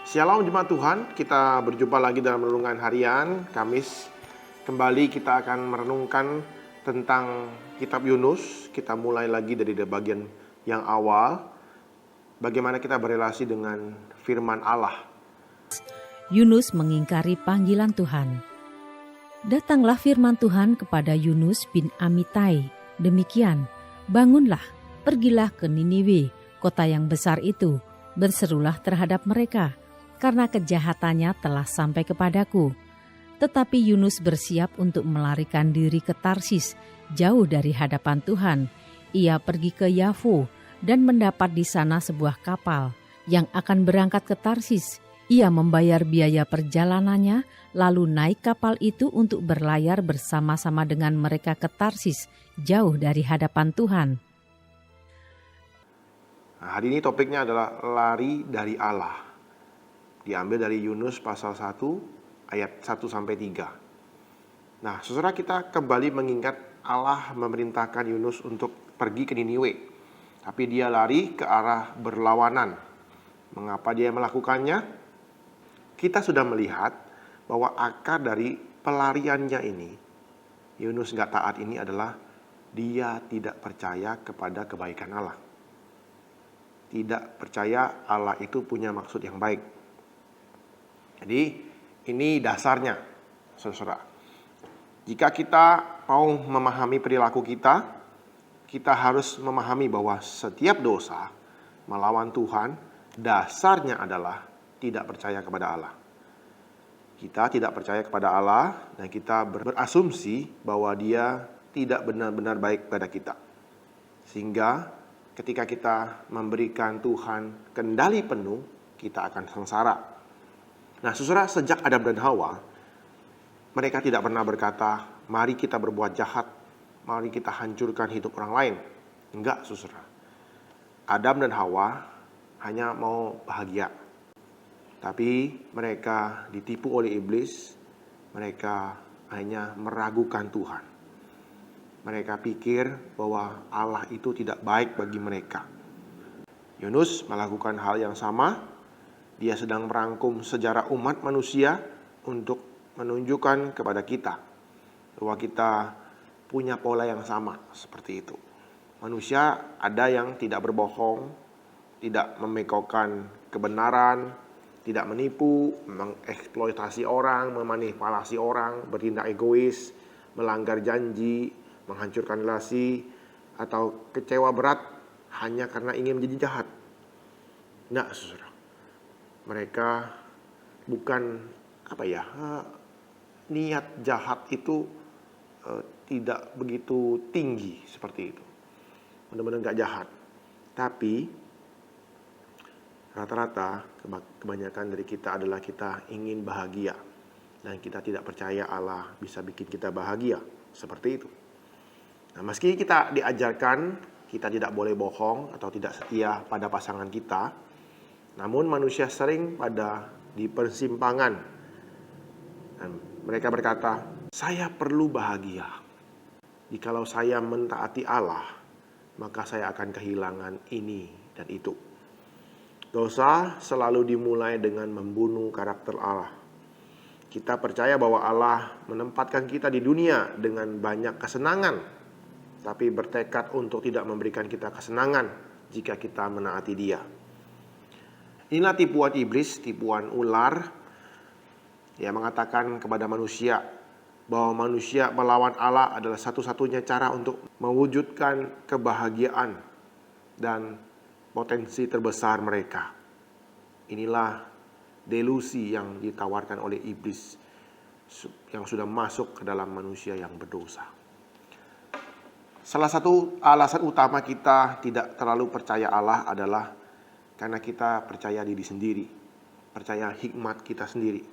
Shalom jemaat Tuhan, kita berjumpa lagi dalam renungan harian Kamis. Kembali kita akan merenungkan tentang kitab Yunus. Kita mulai lagi dari bagian yang awal, bagaimana kita berelasi dengan firman Allah. Yunus mengingkari panggilan Tuhan. Datanglah firman Tuhan kepada Yunus bin Amitai. Demikian, bangunlah, pergilah ke Niniwe, kota yang besar itu, berserulah terhadap mereka, karena kejahatannya telah sampai kepadaku. Tetapi Yunus bersiap untuk melarikan diri ke Tarsis, jauh dari hadapan Tuhan. Ia pergi ke Yafo dan mendapat di sana sebuah kapal yang akan berangkat ke Tarsis. Ia membayar biaya perjalanannya, lalu naik kapal itu untuk berlayar bersama-sama dengan mereka ke Tarsis, jauh dari hadapan Tuhan. Nah, hari ini topiknya adalah lari dari Allah. Diambil dari Yunus pasal 1 ayat 1-3. Nah, saudara, kita kembali mengingat Allah memerintahkan Yunus untuk pergi ke Niniwe. Tapi dia lari ke arah berlawanan. Mengapa dia melakukannya? Kita sudah melihat bahwa akar dari pelariannya ini, Yunus gak taat ini adalah dia tidak percaya kepada kebaikan Allah. Tidak percaya Allah itu punya maksud yang baik. Jadi ini dasarnya, saudara. Jika kita mau memahami perilaku kita, kita harus memahami bahwa setiap dosa melawan Tuhan, dasarnya adalah tidak percaya kepada Allah. Kita tidak percaya kepada Allah dan kita berasumsi bahwa Dia tidak benar-benar baik pada kita. Sehingga ketika kita memberikan Tuhan kendali penuh, kita akan sengsara. Nah, saudara, sejak Adam dan Hawa, mereka tidak pernah berkata, mari kita berbuat jahat, mari kita hancurkan hidup orang lain. Enggak, saudara. Adam dan Hawa hanya mau bahagia. Tapi mereka ditipu oleh iblis, mereka hanya meragukan Tuhan. Mereka pikir bahwa Allah itu tidak baik bagi mereka. Yunus melakukan hal yang sama. Dia sedang merangkum sejarah umat manusia untuk menunjukkan kepada kita bahwa kita punya pola yang sama seperti itu. Manusia ada yang tidak berbohong, tidak memekokkan kebenaran, tidak menipu, mengeksploitasi orang, memanipulasi orang, bertindak egois, melanggar janji, menghancurkan relasi, atau kecewa berat hanya karena ingin menjadi jahat. Nah, saudara, mereka bukan niat jahat itu tidak begitu tinggi seperti itu. Benar-benar nggak jahat. Tapi rata-rata kebanyakan dari kita adalah kita ingin bahagia dan kita tidak percaya Allah bisa bikin kita bahagia seperti itu. Nah, meski kita diajarkan kita tidak boleh bohong atau tidak setia pada pasangan kita, namun manusia sering pada di persimpangan. Dan mereka berkata, saya perlu bahagia. Jikalau saya mentaati Allah, maka saya akan kehilangan ini dan itu. Dosa selalu dimulai dengan membunuh karakter Allah. Kita percaya bahwa Allah menempatkan kita di dunia dengan banyak kesenangan, tapi bertekad untuk tidak memberikan kita kesenangan jika kita menaati Dia. Inilah tipuan iblis, tipuan ular. Dia mengatakan kepada manusia bahwa manusia melawan Allah adalah satu-satunya cara untuk mewujudkan kebahagiaan dan potensi terbesar mereka. Inilah delusi yang ditawarkan oleh iblis yang sudah masuk ke dalam manusia yang berdosa. Salah satu alasan utama kita tidak terlalu percaya Allah adalah karena kita percaya diri sendiri, percaya hikmat kita sendiri.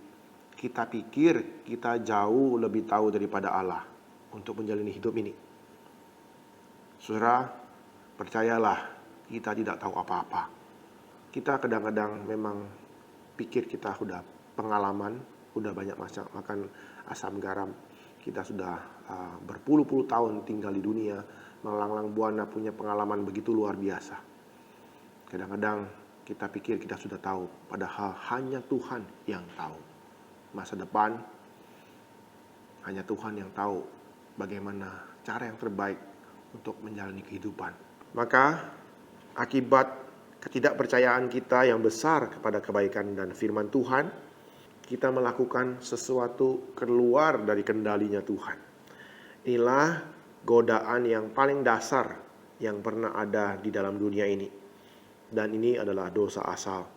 Kita pikir kita jauh lebih tahu daripada Allah untuk menjalani hidup ini. Saudara, percayalah, kita tidak tahu apa-apa. Kita kadang-kadang memang pikir kita sudah pengalaman, sudah banyak makan asam garam. Kita sudah berpuluh-puluh tahun tinggal di dunia, melanglang buana punya pengalaman begitu luar biasa. Kadang-kadang kita pikir kita sudah tahu, padahal hanya Tuhan yang tahu masa depan. Hanya Tuhan yang tahu bagaimana cara yang terbaik untuk menjalani kehidupan. Maka akibat ketidakpercayaan kita yang besar kepada kebaikan dan firman Tuhan, kita melakukan sesuatu keluar dari kendalinya Tuhan. Inilah godaan yang paling dasar yang pernah ada di dalam dunia ini. Dan ini adalah dosa asal.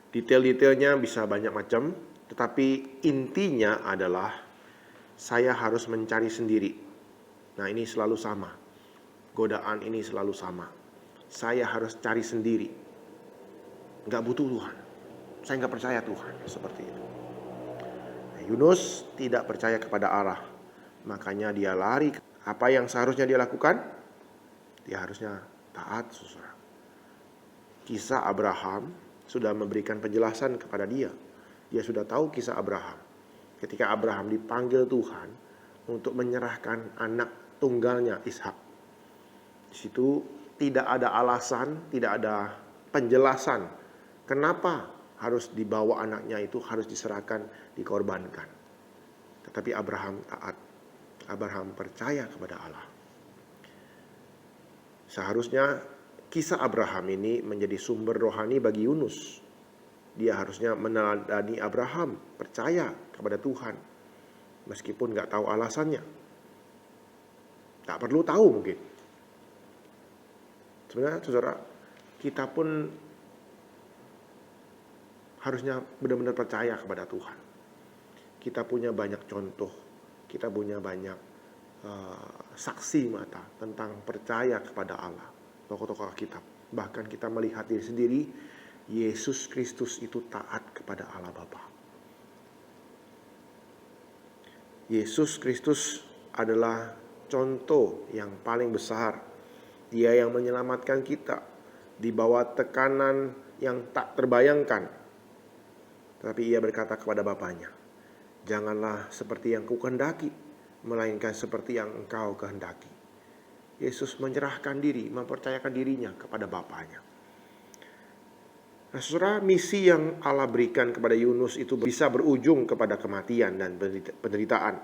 Detail-detailnya bisa banyak macam, tetapi intinya adalah saya harus mencari sendiri. Nah, ini selalu sama. Godaan ini selalu sama. Saya harus cari sendiri. Nggak butuh Tuhan. Saya nggak percaya Tuhan. Seperti itu. Nah, Yunus tidak percaya kepada Allah. Makanya dia lari. Apa yang seharusnya dia lakukan? Dia harusnya taat, saudara. Kisah Abraham sudah memberikan penjelasan kepada dia. Dia sudah tahu kisah Abraham. Ketika Abraham dipanggil Tuhan untuk menyerahkan anak tunggalnya Ishak. Di situ tidak ada alasan, tidak ada penjelasan kenapa harus dibawa anaknya itu, harus diserahkan, dikorbankan. Tetapi Abraham taat. Abraham percaya kepada Allah. Seharusnya kisah Abraham ini menjadi sumber rohani bagi Yunus. Dia harusnya meneladani Abraham, percaya kepada Tuhan. Meskipun gak tahu alasannya. Tak perlu tahu mungkin. Sebenarnya saudara, kita pun harusnya benar-benar percaya kepada Tuhan. Kita punya banyak contoh. Kita punya banyak saksi mata tentang percaya kepada Allah. Tokoh-tokoh Alkitab. Bahkan kita melihat diri sendiri, Yesus Kristus itu taat kepada Allah Bapa. Yesus Kristus adalah contoh yang paling besar. Dia yang menyelamatkan kita di bawah tekanan yang tak terbayangkan. Tetapi ia berkata kepada Bapanya, janganlah seperti yang kukehendaki, melainkan seperti yang engkau kehendaki. Yesus menyerahkan diri, mempercayakan dirinya kepada Bapanya. Nah, saudara, misi yang Allah berikan kepada Yunus itu bisa berujung kepada kematian dan penderitaan.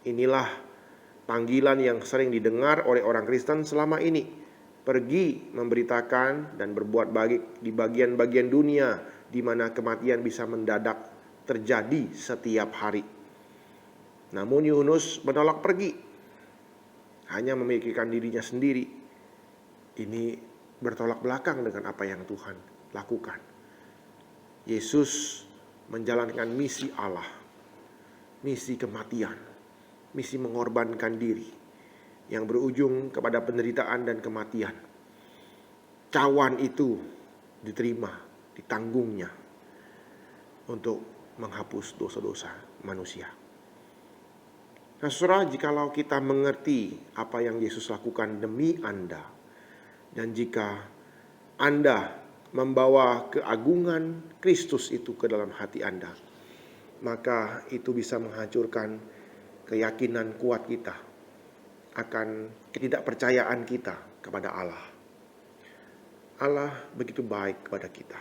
Inilah panggilan yang sering didengar oleh orang Kristen selama ini. Pergi memberitakan dan berbuat baik di bagian-bagian dunia di mana kematian bisa mendadak terjadi setiap hari. Namun Yunus menolak pergi. Hanya memikirkan dirinya sendiri. Ini bertolak belakang dengan apa yang Tuhan lakukan. Yesus menjalankan misi Allah, misi kematian, misi mengorbankan diri yang berujung kepada penderitaan dan kematian. Cawan itu diterima, ditanggungnya untuk menghapus dosa-dosa manusia. Nah, saudara, jikalau kita mengerti apa yang Yesus lakukan demi Anda, dan jika Anda membawa keagungan Kristus itu ke dalam hati Anda, maka itu bisa menghancurkan keyakinan kuat kita akan ketidakpercayaan kita kepada Allah. Allah begitu baik kepada kita.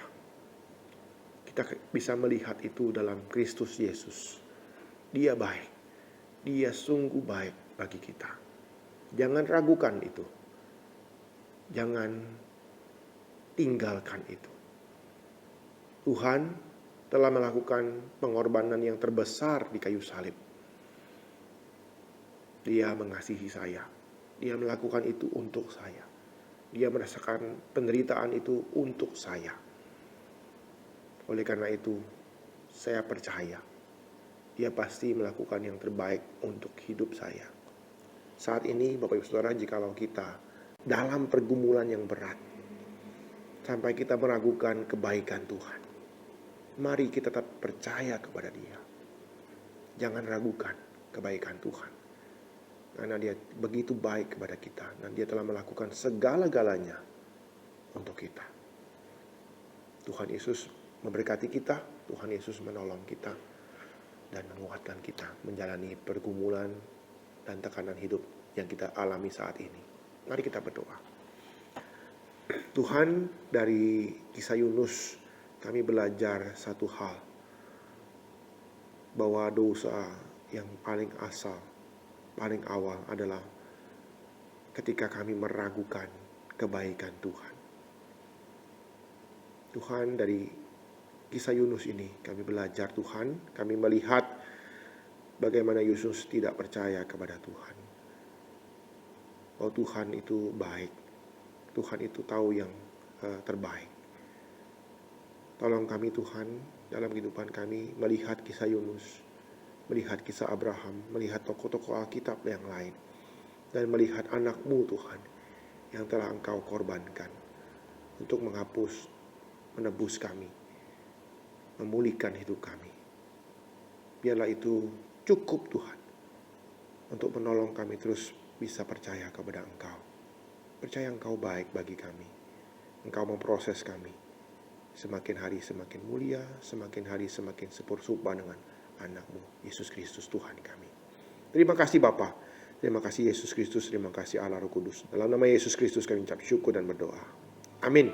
Kita bisa melihat itu dalam Kristus Yesus. Dia baik. Dia sungguh baik bagi kita. Jangan ragukan itu. Jangan tinggalkan itu. Tuhan telah melakukan pengorbanan yang terbesar di kayu salib. Dia mengasihi saya. Dia melakukan itu untuk saya. Dia merasakan penderitaan itu untuk saya. Oleh karena itu, saya percaya Dia pasti melakukan yang terbaik untuk hidup saya. Saat ini, Bapak Ibu Saudara, jikalau kita dalam pergumulan yang berat, sampai kita meragukan kebaikan Tuhan, mari kita tetap percaya kepada Dia. Jangan ragukan kebaikan Tuhan. Karena Dia begitu baik kepada kita. Dan Dia telah melakukan segala-galanya untuk kita. Tuhan Yesus memberkati kita. Tuhan Yesus menolong kita. Dan menguatkan kita menjalani pergumulan dan tekanan hidup yang kita alami saat ini. Mari kita berdoa. Tuhan, dari kisah Yunus kami belajar satu hal, bahwa dosa yang paling asal, paling awal adalah ketika kami meragukan kebaikan Tuhan. Tuhan, dari kisah Yunus ini kami belajar Tuhan, kami melihat bagaimana Yunus tidak percaya kepada Tuhan. Bahwa Tuhan itu baik, Tuhan itu tahu yang terbaik. Tolong kami Tuhan, dalam kehidupan kami melihat kisah Yunus, melihat kisah Abraham, melihat tokoh-tokoh Alkitab yang lain, dan melihat anak-Mu Tuhan yang telah Engkau korbankan untuk menghapus, menebus kami, memulihkan hidup kami. Biarlah itu cukup Tuhan untuk menolong kami terus bisa percaya kepada Engkau. Percaya Engkau baik bagi kami. Engkau memproses kami. Semakin hari semakin mulia, semakin hari semakin serupa dengan anak-Mu, Yesus Kristus Tuhan kami. Terima kasih Bapa, terima kasih Yesus Kristus, terima kasih Allah Roh Kudus. Dalam nama Yesus Kristus kami ucap syukur dan berdoa. Amin.